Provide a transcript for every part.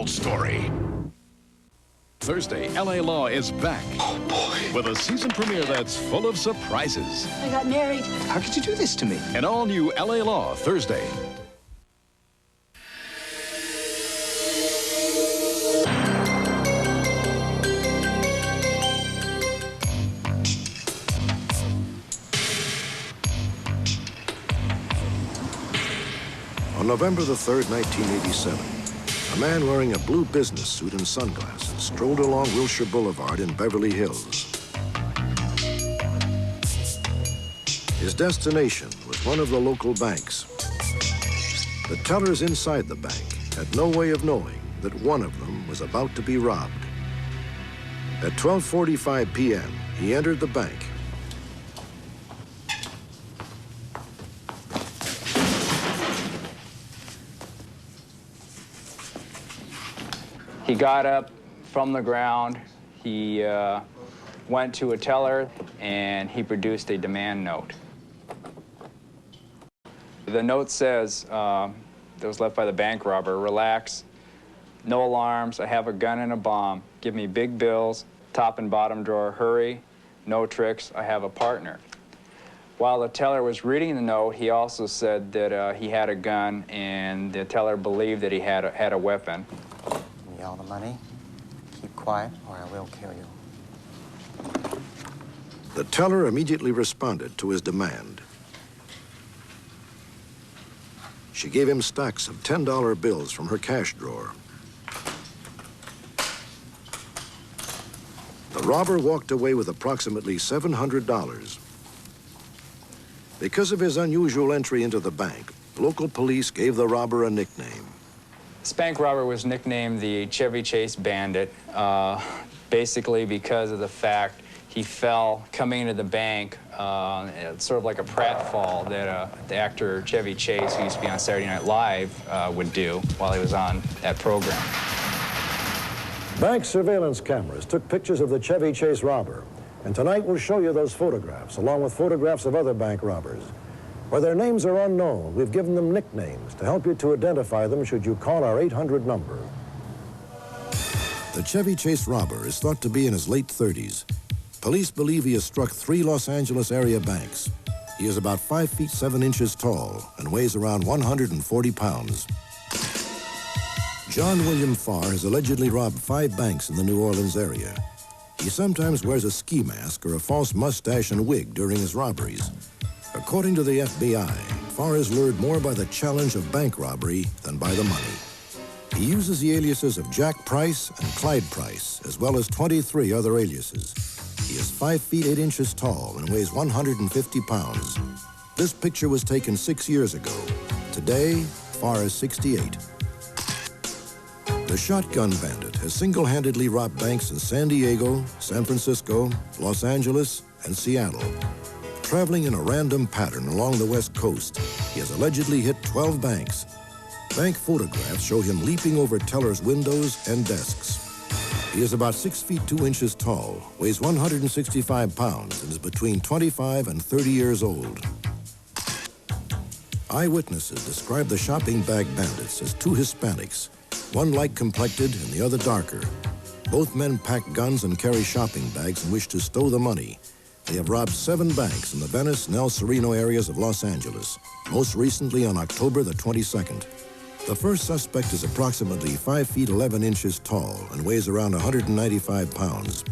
untold story. Thursday, LA Law is back. Oh, boy. With a season premiere that's full of surprises. I got married. How could you do this to me? An all-new LA Law, Thursday. On November the 3rd, 1987, a man wearing a blue business suit and sunglasses strolled along Wilshire Boulevard in Beverly Hills. His destination was one of the local banks. The tellers inside the bank had no way of knowing that one of them was about to be robbed. At 12:45 p.m., he entered the bank. He got up from the ground, he went to a teller, and he produced a demand note. The note says, that was left by the bank robber, "Relax, no alarms, I have a gun and a bomb. Give me big bills, top and bottom drawer, hurry, no tricks, I have a partner." While the teller was reading the note, he also said that he had a gun, and the teller believed that he had a weapon. Give me all the money, keep quiet, or I will kill you. The teller immediately responded to his demand. She gave him stacks of $10 bills from her cash drawer. The robber walked away with approximately $700. Because of his unusual entry into the bank, local police gave the robber a nickname. This bank robber was nicknamed the Chevy Chase Bandit, basically because of the fact he fell coming into the bank, sort of like a pratfall that the actor Chevy Chase, who used to be on Saturday Night Live, would do while he was on that program. Bank surveillance cameras took pictures of the Chevy Chase robber, and tonight we'll show you those photographs, along with photographs of other bank robbers. Where their names are unknown, we've given them nicknames to help you to identify them should you call our 800 number. The Chevy Chase robber is thought to be in his late 30s. Police believe he has struck 3 Los Angeles area banks. He is about 5 feet 7 inches tall and weighs around 140 pounds. John William Farr has allegedly robbed 5 banks in the New Orleans area. He sometimes wears a ski mask or a false mustache and wig during his robberies. According to the FBI, Farr is lured more by the challenge of bank robbery than by the money. He uses the aliases of Jack Price and Clyde Price, as well as 23 other aliases. He is 5 feet 8 inches tall and weighs 150 pounds. This picture was taken 6 years ago. Today, Farr is 68. The shotgun bandit has single-handedly robbed banks in San Diego, San Francisco, Los Angeles, and Seattle. Traveling in a random pattern along the West Coast, he has allegedly hit 12 banks. Bank photographs show him leaping over tellers' windows and desks. He is about 6 feet 2 inches tall, weighs 165 pounds, and is between 25 and 30 years old. Eyewitnesses describe the shopping bag bandits as 2 Hispanics, one light-complected and the other darker. Both men pack guns and carry shopping bags and wish to stow the money. They have robbed 7 banks in the Venice and El Sereno areas of Los Angeles, most recently on October the 22nd. The first suspect is approximately 5 feet 11 inches tall and weighs around 195 pounds.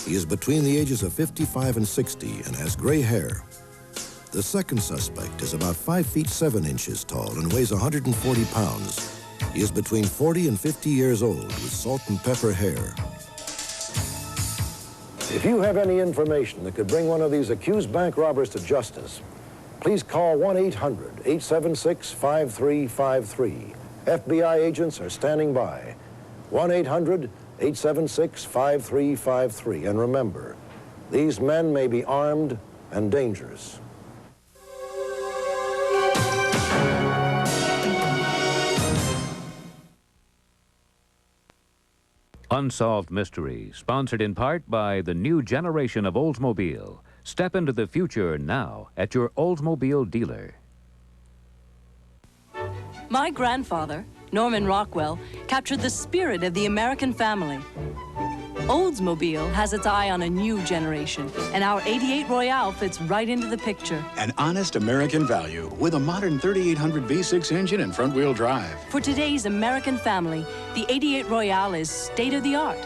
He is between the ages of 55 and 60 and has gray hair. The second suspect is about 5 feet 7 inches tall and weighs 140 pounds. He is between 40 and 50 years old with salt and pepper hair. If you have any information that could bring one of these accused bank robbers to justice, please call 1-800-876-5353. FBI agents are standing by. 1-800-876-5353. And remember, these men may be armed and dangerous. Unsolved Mystery, sponsored in part by the new generation of Oldsmobile. Step into the future now at your Oldsmobile dealer. My grandfather Norman Rockwell, captured the spirit of the American family. Oldsmobile has its eye on a new generation, and our 88 Royale fits right into the picture. An honest American value with a modern 3800 V6 engine and front-wheel drive. For today's American family, the 88 Royale is state-of-the-art.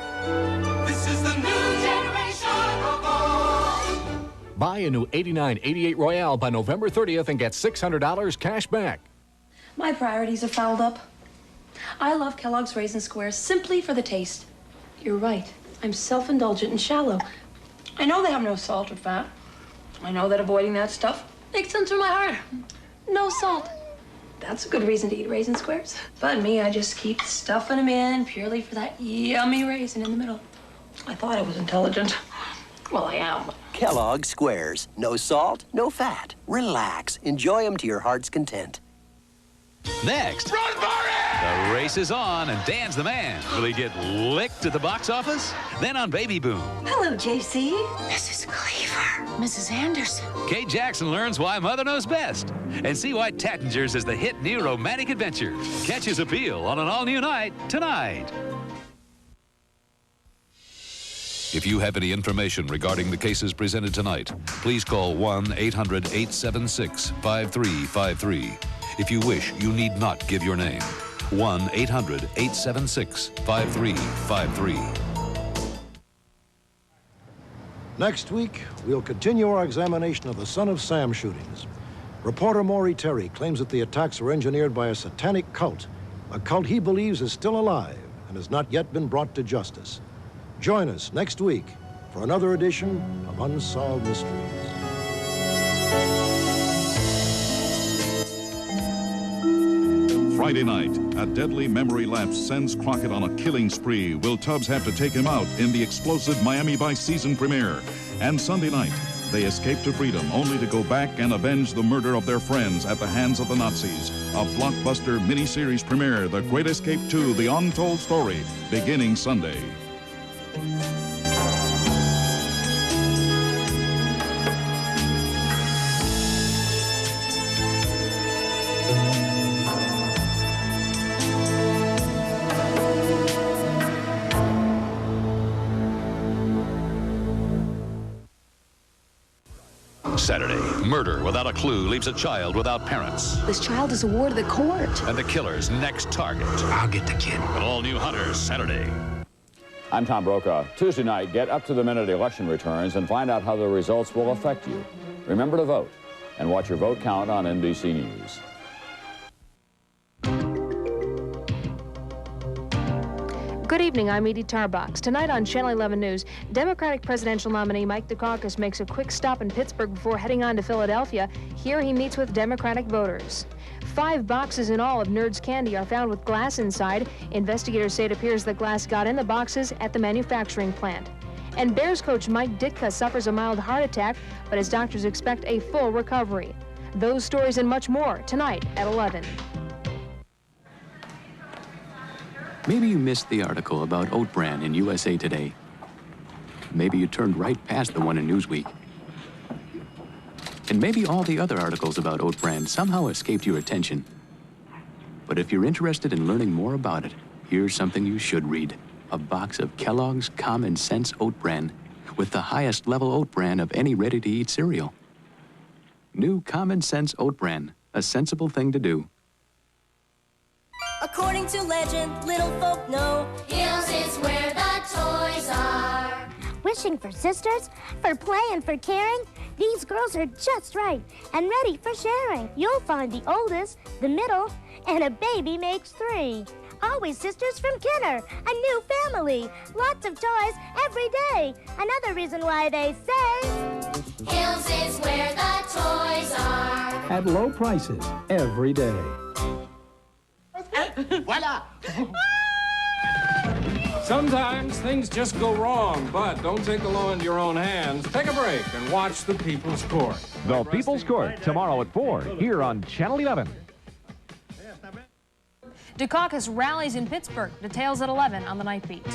This is the new generation of old. Buy a new 8988 Royale by November 30th and get $600 cash back. My priorities are fouled up. I love Kellogg's Raisin Squares simply for the taste. You're right. I'm self-indulgent and shallow. I know they have no salt or fat. I know that avoiding that stuff makes sense for my heart. No salt. That's a good reason to eat Raisin Squares. But me, I just keep stuffing them in purely for that yummy raisin in the middle. I thought I was intelligent. Well, I am. Kellogg's Squares. No salt, no fat. Relax. Enjoy them to your heart's content. Next, Run for it! the race is on, and Dan's the man. Will he get licked at the box office? Then on Baby Boom, Hello, JC. Mrs. Cleaver. Mrs. Anderson. Kate Jackson learns why Mother knows best. And see why Tattinger's is the hit new romantic adventure. Catch his appeal on an all-new night tonight. If you have any information regarding the cases presented tonight, please call 1-800-876-5353. If you wish, you need not give your name. 1-800-876-5353. Next week, we'll continue our examination of the Son of Sam shootings. Reporter Maury Terry claims that the attacks were engineered by a satanic cult, a cult he believes is still alive and has not yet been brought to justice. Join us next week for another edition of Unsolved Mysteries. Friday night, a deadly memory lapse sends Crockett on a killing spree. Will Tubbs have to take him out in the explosive Miami Vice season premiere? And Sunday night, they escape to freedom only to go back and avenge the murder of their friends at the hands of the Nazis. A blockbuster miniseries premiere, The Great Escape 2, The Untold Story, beginning Sunday. Saturday, murder without a clue leaves a child without parents. This child is a ward of the court. And the killer's next target. I'll get the kid. An all-new Hunters, Saturday. I'm Tom Brokaw. Tuesday night, get up-to-the-minute election returns and find out how the results will affect you. Remember to vote, and watch your vote count on NBC News. Good evening, I'm Edie Tarbox. Tonight on Channel 11 News, Democratic presidential nominee Mike Dukakis makes a quick stop in Pittsburgh before heading on to Philadelphia. Here he meets with Democratic voters. 5 boxes in all of Nerds candy are found with glass inside. Investigators say it appears that glass got in the boxes at the manufacturing plant. And Bears coach Mike Ditka suffers a mild heart attack, but his doctors expect a full recovery. Those stories and much more tonight at 11. Maybe you missed the article about Oat Bran in USA Today. Maybe you turned right past the one in Newsweek. And maybe all the other articles about Oat Bran somehow escaped your attention. But if you're interested in learning more about it, here's something you should read. A box of Kellogg's Common Sense Oat Bran with the highest level oat bran of any ready-to-eat cereal. New Common Sense Oat Bran, a sensible thing to do. According to legend, little folk know Hills is where the toys are. Wishing for sisters, for play and for caring, these girls are just right and ready for sharing. You'll find the oldest, the middle, and a baby makes 3. Always sisters from Kenner, a new family. Lots of toys every day. Another reason why they say Hills is where the toys are. At low prices every day. Voila! Sometimes things just go wrong, but don't take the law into your own hands. Take a break and watch The People's Court. The People's Court, tomorrow at 4, here on Channel 11. Dukakis rallies in Pittsburgh. Details at 11 on the Night Beat.